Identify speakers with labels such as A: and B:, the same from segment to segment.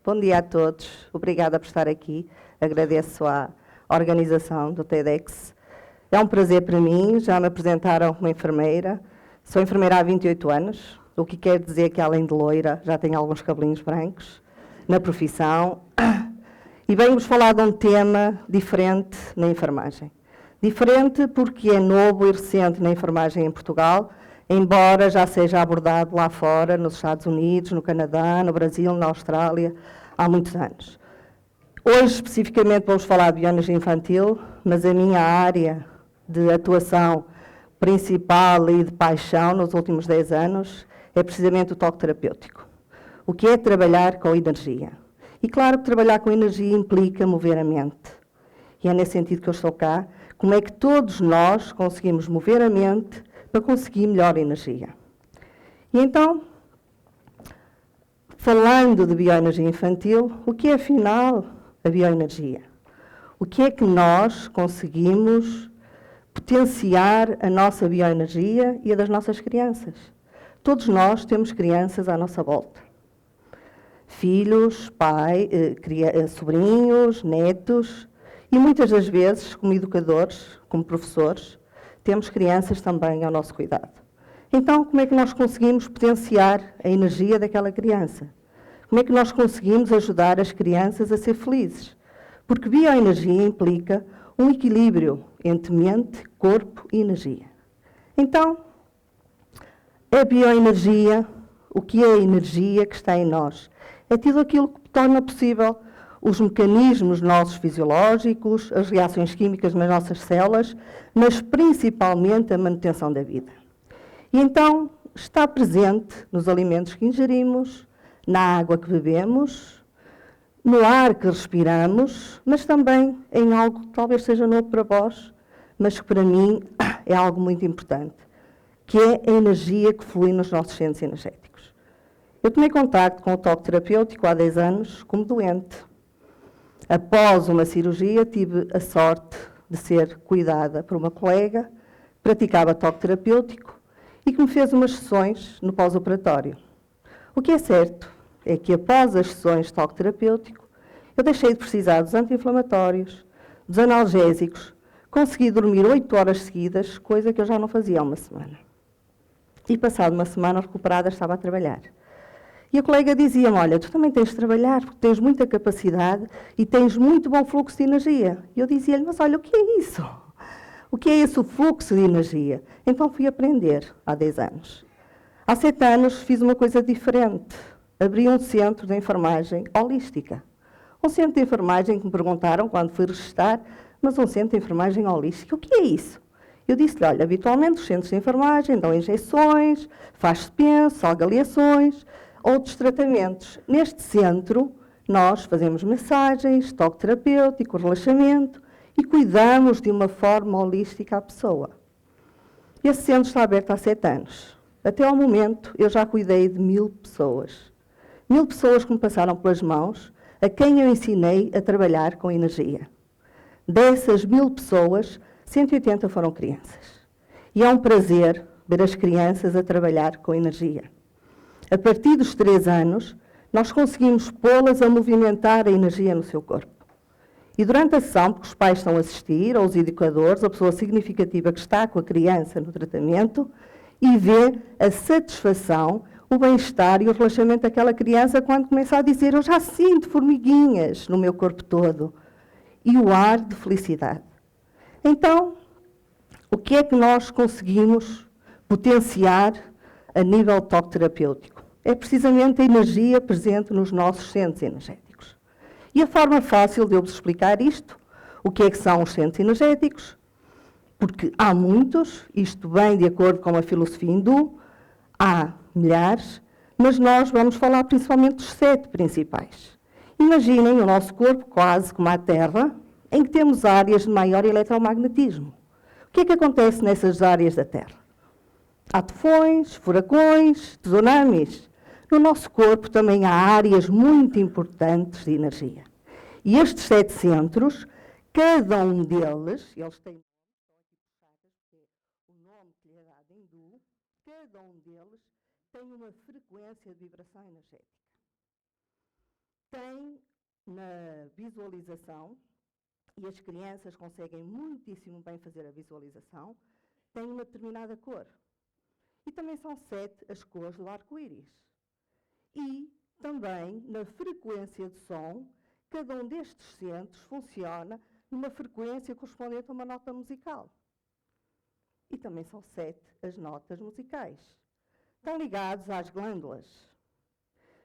A: Bom dia a todos. Obrigada por estar aqui. Agradeço à organização do TEDx. É um prazer para mim. Já me apresentaram como enfermeira. Sou enfermeira há 28 anos, o que quer dizer que, além de loira, já tenho alguns cabelinhos brancos na profissão. E venho-vos falar de um tema diferente na enfermagem. Diferente porque é novo e recente na enfermagem em Portugal, embora já seja abordado lá fora, nos Estados Unidos, no Canadá, no Brasil, na Austrália, há muitos anos. Hoje, especificamente, vamos falar de bioenergia infantil, mas a minha área de atuação principal e de paixão nos últimos 10 anos é precisamente o toque terapêutico. O que é trabalhar com energia? E claro que trabalhar com energia implica mover a mente. E é nesse sentido que eu estou cá. Como é que todos nós conseguimos mover a mente para conseguir melhor energia? E então, falando de bioenergia infantil, o que é afinal a bioenergia? O que é que nós conseguimos potenciar a nossa bioenergia e a das nossas crianças? Todos nós temos crianças à nossa volta. Filhos, sobrinhos, netos, e muitas das vezes, como educadores, como professores, temos crianças também ao nosso cuidado. Então, como é que nós conseguimos potenciar a energia daquela criança? Como é que nós conseguimos ajudar as crianças a ser felizes? Porque bioenergia implica um equilíbrio entre mente, corpo e energia. Então, a bioenergia, o que é a energia que está em nós? É tudo aquilo que torna possível os mecanismos nossos fisiológicos, as reações químicas nas nossas células, mas principalmente a manutenção da vida. E então está presente nos alimentos que ingerimos, na água que bebemos, no ar que respiramos, mas também em algo que talvez seja novo para vós, mas que para mim é algo muito importante, que é a energia que flui nos nossos centros energéticos. Eu tomei contacto com o toque terapêutico há 10 anos como doente. Após uma cirurgia, tive a sorte de ser cuidada por uma colega que praticava toque terapêutico e que me fez umas sessões no pós-operatório. O que é certo é que, após as sessões de toque terapêutico, eu deixei de precisar dos anti-inflamatórios, dos analgésicos, consegui dormir 8 horas seguidas, coisa que eu já não fazia há uma semana. E, passado uma semana recuperada, estava a trabalhar. E a colega dizia-me, olha, tu também tens de trabalhar, porque tens muita capacidade e tens muito bom fluxo de energia. E eu dizia-lhe, mas olha, o que é isso? O que é esse fluxo de energia? Então fui aprender há 10 anos. Há 7 anos fiz uma coisa diferente. Abri um centro de enfermagem holística. Um centro de enfermagem que me perguntaram quando fui registar, mas um centro de enfermagem holística, o que é isso? Eu disse-lhe, olha, habitualmente os centros de enfermagem dão injeções, faz-se penso, salgaleações, outros tratamentos. Neste centro, nós fazemos massagens, toque terapêutico, relaxamento e cuidamos de uma forma holística a pessoa. Esse centro está aberto há 7 anos. Até ao momento, eu já cuidei de 1000 pessoas. 1000 pessoas que me passaram pelas mãos, a quem eu ensinei a trabalhar com energia. Dessas 1000 pessoas, 180 foram crianças. E é um prazer ver as crianças a trabalhar com energia. A partir dos 3 anos, nós conseguimos pô-las a movimentar a energia no seu corpo. E durante a sessão, porque os pais estão a assistir, ou os educadores, a pessoa significativa que está com a criança no tratamento, e vê a satisfação, o bem-estar e o relaxamento daquela criança quando começa a dizer, eu já sinto formiguinhas no meu corpo todo. E o ar de felicidade. Então, o que é que nós conseguimos potenciar a nível toque terapêutico? É precisamente a energia presente nos nossos centros energéticos. E a forma fácil de eu vos explicar isto, o que é que são os centros energéticos, porque há muitos, isto bem de acordo com a filosofia hindu, há milhares, mas nós vamos falar principalmente dos 7 principais. Imaginem o nosso corpo quase como a Terra, em que temos áreas de maior eletromagnetismo. O que é que acontece nessas áreas da Terra? Há tufões, furacões, tsunamis. No nosso corpo também há áreas muito importantes de energia. E estes 7 centros, cada um deles, eles têm o nome que lhe é dado em hindu, cada um deles tem uma frequência de vibração energética. tem na visualização, e as crianças conseguem muitíssimo bem fazer a visualização, tem uma determinada cor. E também são 7 as cores do arco-íris. E também, na frequência de som, cada um destes centros funciona numa frequência correspondente a uma nota musical. E também são 7 as notas musicais. Estão ligados às glândulas,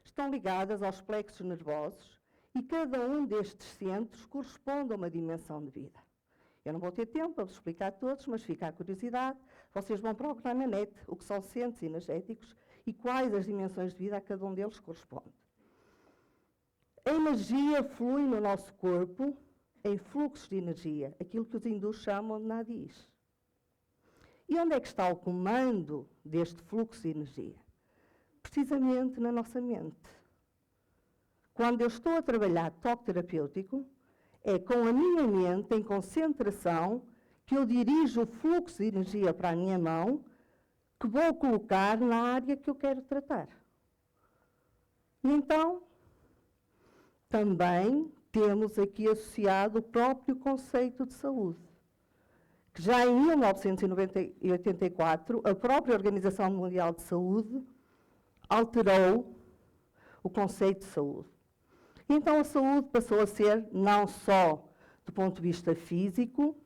A: estão ligadas aos plexos nervosos, e cada um destes centros corresponde a uma dimensão de vida. Eu não vou ter tempo para vos explicar todos, mas fica a curiosidade. Vocês vão procurar na net o que são centros energéticos e quais as dimensões de vida a cada um deles corresponde. A energia flui no nosso corpo em fluxos de energia, aquilo que os hindus chamam de nadis. E onde é que está o comando deste fluxo de energia? Precisamente na nossa mente. Quando eu estou a trabalhar toque terapêutico, é com a minha mente em concentração que eu dirijo o fluxo de energia para a minha mão, que vou colocar na área que eu quero tratar. E então, também temos aqui associado o próprio conceito de saúde, que já em 1984, a própria Organização Mundial de Saúde alterou o conceito de saúde. Então a saúde passou a ser não só do ponto de vista físico,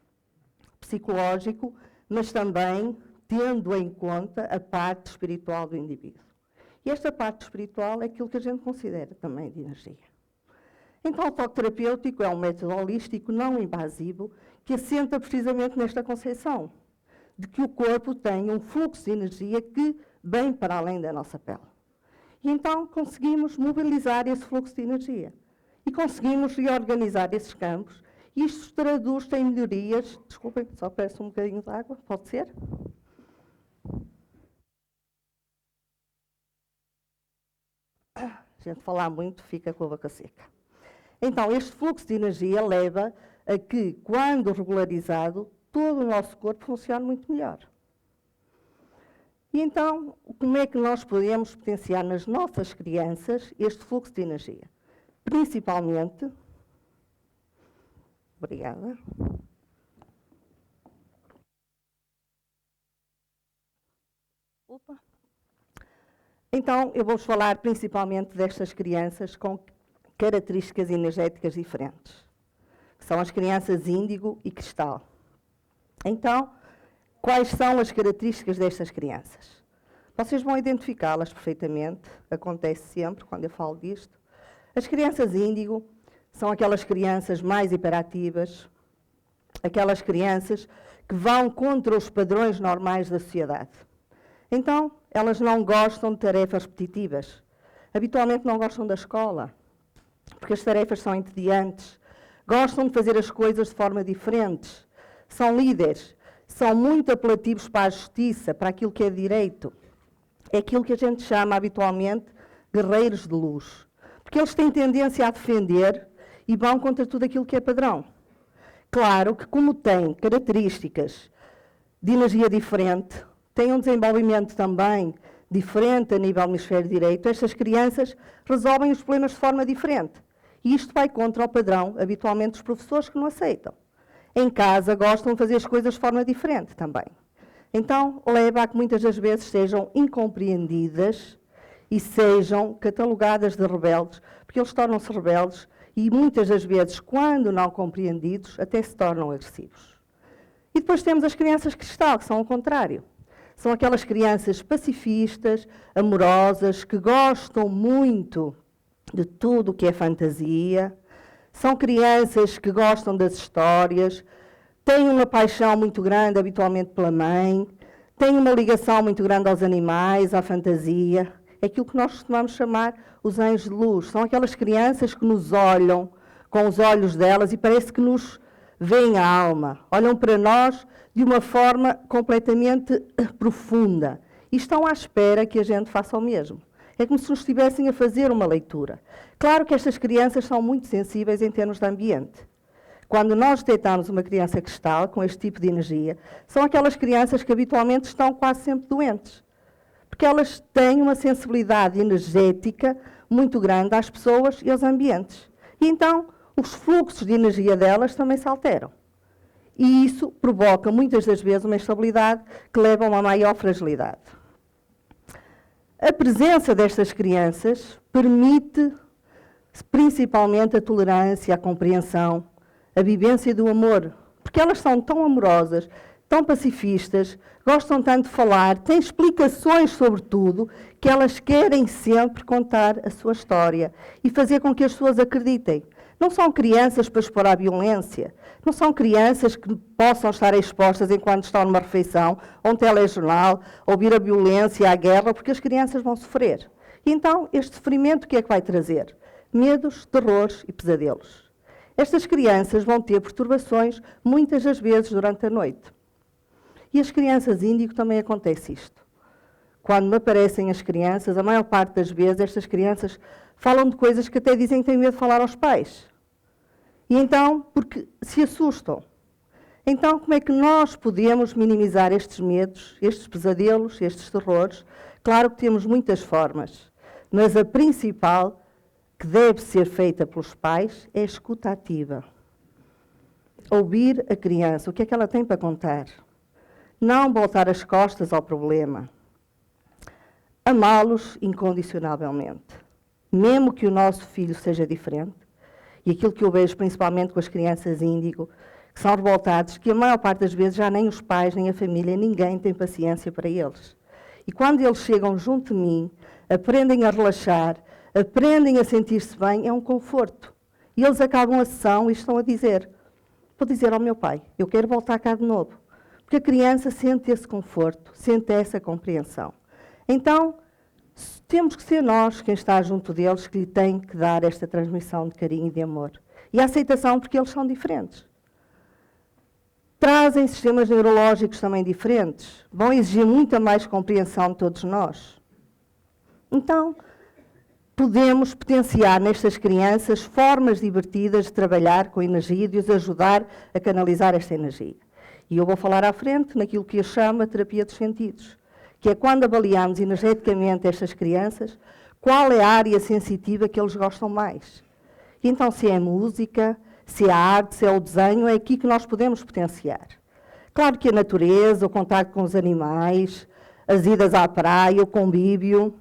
A: psicológico, mas também tendo em conta a parte espiritual do indivíduo. E esta parte espiritual é aquilo que a gente considera também de energia. Então o toque terapêutico é um método holístico não invasivo que assenta precisamente nesta concepção, de que o corpo tem um fluxo de energia que vem para além da nossa pele. E então conseguimos mobilizar esse fluxo de energia. E conseguimos reorganizar esses campos. E isto traduz-se em melhorias. Desculpem, só peço um bocadinho de água, pode ser? A gente falar muito fica com a boca seca. Então, este fluxo de energia leva a que, quando regularizado, todo o nosso corpo funcione muito melhor. E então, como é que nós podemos potenciar nas nossas crianças este fluxo de energia? Principalmente, obrigada. Opa. Então, eu vou-vos falar principalmente destas crianças com características energéticas diferentes, que são as crianças índigo e cristal. Então, quais são as características destas crianças? Vocês vão identificá-las perfeitamente, acontece sempre quando eu falo disto. As crianças índigo são aquelas crianças mais hiperativas, aquelas crianças que vão contra os padrões normais da sociedade. Então, elas não gostam de tarefas repetitivas. Habitualmente não gostam da escola, porque as tarefas são entediantes. Gostam de fazer as coisas de forma diferente. São líderes. São muito apelativos para a justiça, para aquilo que é direito. É aquilo que a gente chama habitualmente guerreiros de luz. Porque eles têm tendência a defender e vão contra tudo aquilo que é padrão. Claro que, como têm características de energia diferente, têm um desenvolvimento também diferente a nível do hemisfério direito, estas crianças resolvem os problemas de forma diferente. E isto vai contra o padrão, habitualmente, dos professores que não aceitam. Em casa gostam de fazer as coisas de forma diferente também. Então, leva a que muitas das vezes sejam incompreendidas e sejam catalogadas de rebeldes, porque eles tornam-se rebeldes e muitas das vezes, quando não compreendidos, até se tornam agressivos. E depois temos as crianças cristal, que são o contrário. São aquelas crianças pacifistas, amorosas, que gostam muito de tudo o que é fantasia. São crianças que gostam das histórias, têm uma paixão muito grande, habitualmente, pela mãe, têm uma ligação muito grande aos animais, à fantasia. É aquilo que nós costumamos chamar os anjos de luz. São aquelas crianças que nos olham com os olhos delas e parece que nos veem a alma. Olham para nós de uma forma completamente profunda. E estão à espera que a gente faça o mesmo. É como se nos estivessem a fazer uma leitura. Claro que estas crianças são muito sensíveis em termos de ambiente. Quando nós detectamos uma criança cristal com este tipo de energia, são aquelas crianças que habitualmente estão quase sempre doentes. porque elas têm uma sensibilidade energética muito grande às pessoas e aos ambientes. E então, os fluxos de energia delas também se alteram. E isso provoca, muitas das vezes, uma instabilidade que leva a uma maior fragilidade. A presença destas crianças permite, principalmente, a tolerância, a compreensão, a vivência do amor, porque elas são tão amorosas, tão pacifistas, gostam tanto de falar, têm explicações sobre tudo, que elas querem sempre contar a sua história e fazer com que as pessoas acreditem. Não são crianças para expor à violência, não são crianças que possam estar expostas enquanto estão numa refeição, ou um telejornal, ouvir a violência, a guerra, porque as crianças vão sofrer. E então, este sofrimento, o que é que vai trazer? Medos, terrores e pesadelos. Estas crianças vão ter perturbações, muitas das vezes, durante a noite. E as crianças índigo também acontece isto. Quando me aparecem as crianças, a maior parte das vezes, estas crianças falam de coisas que até dizem que têm medo de falar aos pais. E então, porque se assustam. Então, como é que nós podemos minimizar estes medos, estes pesadelos, estes terrores? Claro que temos muitas formas, mas a principal, que deve ser feita pelos pais, é a escuta ativa. Ouvir a criança, o que é que ela tem para contar. Não voltar as costas ao problema. Amá-los incondicionalmente. Mesmo que o nosso filho seja diferente, e aquilo que eu vejo principalmente com as crianças índigo, que são revoltados, que a maior parte das vezes já nem os pais, nem a família, ninguém tem paciência para eles. E quando eles chegam junto de mim, aprendem a relaxar, aprendem a sentir-se bem, é um conforto. E eles acabam a sessão e estão a dizer, vou dizer ao meu pai, eu quero voltar cá de novo. Porque a criança sente esse conforto, sente essa compreensão. Então, temos que ser nós, quem está junto deles, que lhe tem que dar esta transmissão de carinho e de amor. E a aceitação, porque eles são diferentes. Trazem sistemas neurológicos também diferentes. Vão exigir muita mais compreensão de todos nós. Então, podemos potenciar nestas crianças formas divertidas de trabalhar com energia e de os ajudar a canalizar esta energia. E eu vou falar à frente naquilo que eu chamo a terapia dos sentidos, que é quando avaliamos energeticamente estas crianças, qual é a área sensitiva que eles gostam mais. E então, se é a música, se é a arte, se é o desenho, é aqui que nós podemos potenciar. Claro que a natureza, o contato com os animais, as idas à praia, o convívio,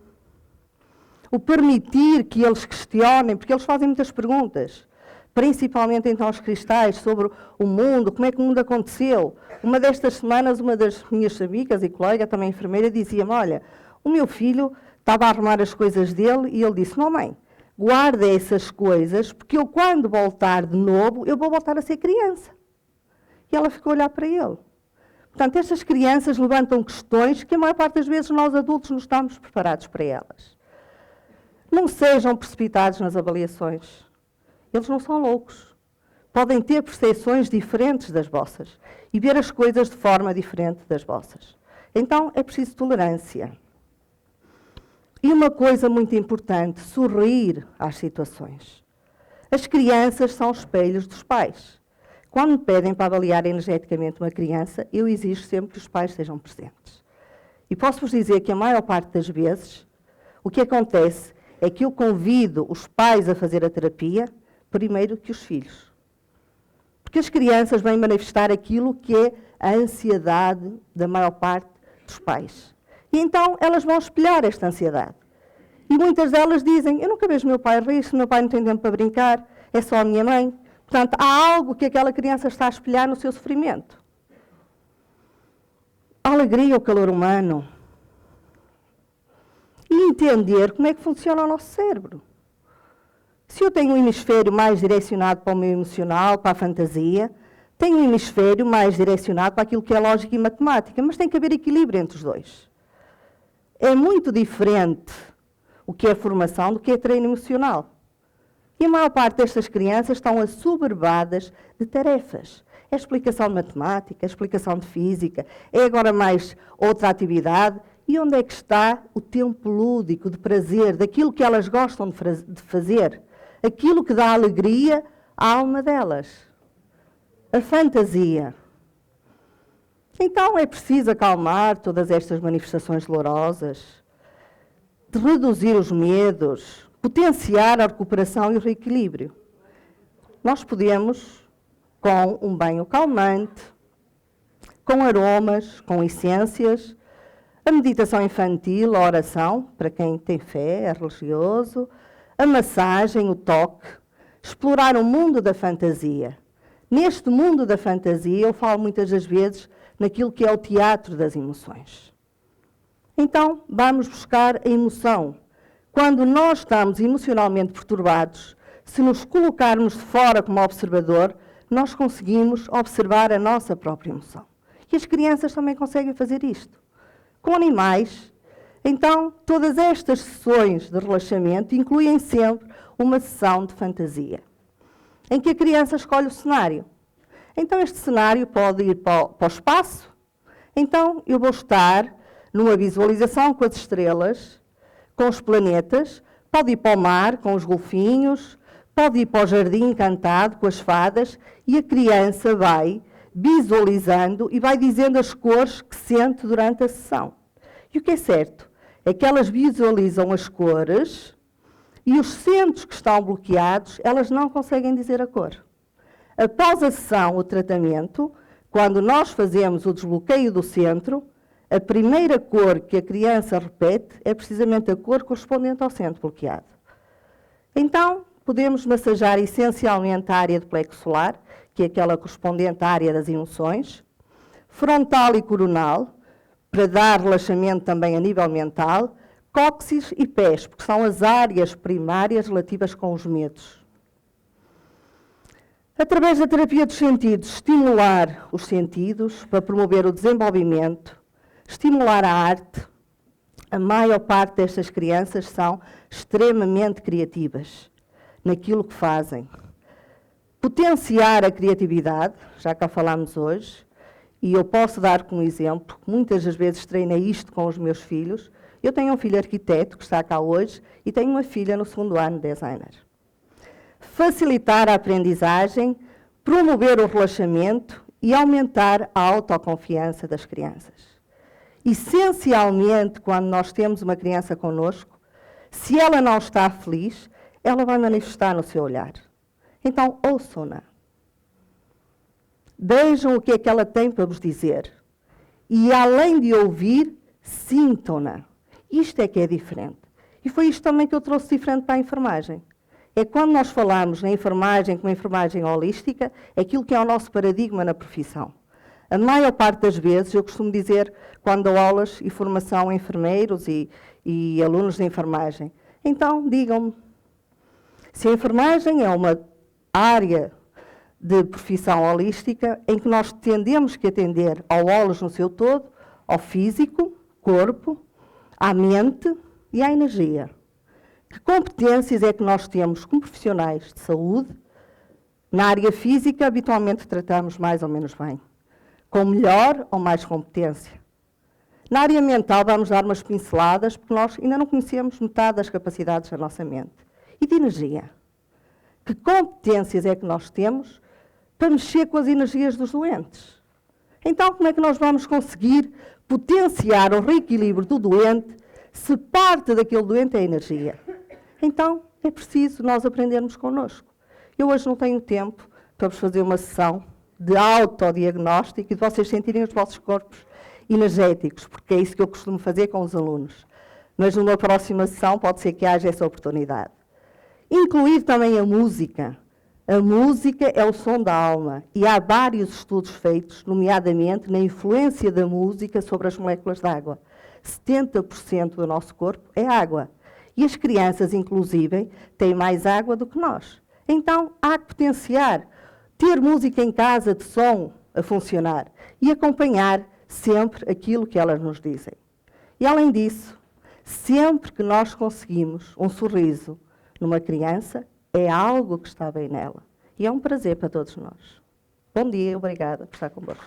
A: o permitir que eles questionem, porque eles fazem muitas perguntas, principalmente então os cristais, sobre o mundo, como é que o mundo aconteceu. Uma destas semanas, uma das minhas amigas e colega, também enfermeira, dizia-me, olha, o meu filho estava a arrumar as coisas dele e ele disse, mamãe, guarda essas coisas, porque eu quando voltar de novo, eu vou voltar a ser criança. E ela ficou a olhar para ele. Portanto, estas crianças levantam questões que a maior parte das vezes nós adultos não estamos preparados para elas. Não sejam precipitados nas avaliações. Eles não são loucos. Podem ter percepções diferentes das vossas e ver as coisas de forma diferente das vossas. Então, é preciso tolerância. E uma coisa muito importante, sorrir às situações. As crianças são espelhos dos pais. Quando me pedem para avaliar energeticamente uma criança, eu exijo sempre que os pais estejam presentes. E posso-vos dizer que a maior parte das vezes, o que acontece é que eu convido os pais a fazer a terapia primeiro que os filhos. Porque as crianças vêm manifestar aquilo que é a ansiedade da maior parte dos pais. E então elas vão espelhar esta ansiedade. E muitas delas dizem, eu nunca vejo meu pai rir, se meu pai não tem tempo para brincar, é só a minha mãe. Portanto, há algo que aquela criança está a espelhar no seu sofrimento. A alegria, o calor humano. E entender como é que funciona o nosso cérebro. Se eu tenho um hemisfério mais direcionado para o meu emocional, para a fantasia, tenho um hemisfério mais direcionado para aquilo que é lógica e matemática, mas tem que haver equilíbrio entre os dois. É muito diferente o que é formação do que é treino emocional. E a maior parte destas crianças estão assoberbadas de tarefas. É explicação de matemática, é explicação de física, é agora mais outra atividade. E onde é que está o tempo lúdico, de prazer, daquilo que elas gostam de fazer? Aquilo que dá alegria à alma delas. A fantasia. Então é preciso acalmar todas estas manifestações dolorosas. de reduzir os medos, potenciar a recuperação e o reequilíbrio. Nós podemos, com um banho calmante, com aromas, com essências, a meditação infantil, a oração, para quem tem fé, é religioso, a massagem, o toque, explorar o mundo da fantasia. Neste mundo da fantasia, eu falo muitas das vezes naquilo que é o teatro das emoções. Então, vamos buscar a emoção. Quando nós estamos emocionalmente perturbados, se nos colocarmos de fora como observador, nós conseguimos observar a nossa própria emoção. E as crianças também conseguem fazer isto. Com animais, então, todas estas sessões de relaxamento incluem sempre uma sessão de fantasia, em que a criança escolhe o cenário. Então, este cenário pode ir para o espaço. Então, eu vou estar numa visualização com as estrelas, com os planetas, pode ir para o mar, com os golfinhos, pode ir para o jardim encantado, com as fadas, e a criança vai visualizando e vai dizendo as cores que sente durante a sessão. E o que é certo é que elas visualizam as cores e os centros que estão bloqueados, elas não conseguem dizer a cor. Após a sessão, o tratamento, quando nós fazemos o desbloqueio do centro, a primeira cor que a criança repete é precisamente a cor correspondente ao centro bloqueado. Então, podemos massajar essencialmente a área do plexo solar, que é aquela correspondente à área das emoções, frontal e coronal, para dar relaxamento também a nível mental, cóccix e pés, porque são as áreas primárias relativas com os medos. Através da terapia dos sentidos, estimular os sentidos para promover o desenvolvimento, estimular a arte. A maior parte destas crianças são extremamente criativas naquilo que fazem. Potenciar a criatividade, já cá falámos hoje, e eu posso dar como exemplo, muitas das vezes treinei isto com os meus filhos. Eu tenho um filho arquiteto, que está cá hoje, e tenho uma filha no 2º ano de designer. Facilitar a aprendizagem, promover o relaxamento e aumentar a autoconfiança das crianças. Essencialmente, quando nós temos uma criança connosco, se ela não está feliz, ela vai manifestar no seu olhar. Então, ouçam-na. Vejam o que é que ela tem para vos dizer. E, além de ouvir, sintam-na. Isto é que é diferente. E foi isto também que eu trouxe diferente para a enfermagem. É quando nós falamos na enfermagem como enfermagem holística, aquilo que é o nosso paradigma na profissão. A maior parte das vezes, eu costumo dizer, quando dou aulas e formação a enfermeiros e alunos de enfermagem, então digam-me, se a enfermagem é uma área de profissão holística em que nós tendemos que atender ao holos no seu todo, ao físico, corpo, à mente e à energia. Que competências é que nós temos como profissionais de saúde? Na área física, habitualmente tratamos mais ou menos bem, com melhor ou mais competência. Na área mental, vamos dar umas pinceladas, porque nós ainda não conhecemos metade das capacidades da nossa mente. E de energia? Que competências é que nós temos para mexer com as energias dos doentes? Então, como é que nós vamos conseguir potenciar o reequilíbrio do doente se parte daquele doente é energia? Então, é preciso nós aprendermos connosco. Eu hoje não tenho tempo para vos fazer uma sessão de autodiagnóstico e de vocês sentirem os vossos corpos energéticos, porque é isso que eu costumo fazer com os alunos. Mas numa próxima sessão pode ser que haja essa oportunidade. Incluir também a música. A música é o som da alma e há vários estudos feitos, nomeadamente na influência da música sobre as moléculas de água. 70% do nosso corpo é água. E as crianças, inclusive, têm mais água do que nós. Então, há que potenciar, ter música em casa de som a funcionar e acompanhar sempre aquilo que elas nos dizem. E, além disso, sempre que nós conseguimos um sorriso numa criança, é algo que está bem nela. E é um prazer para todos nós. Bom dia e obrigada por estar connosco.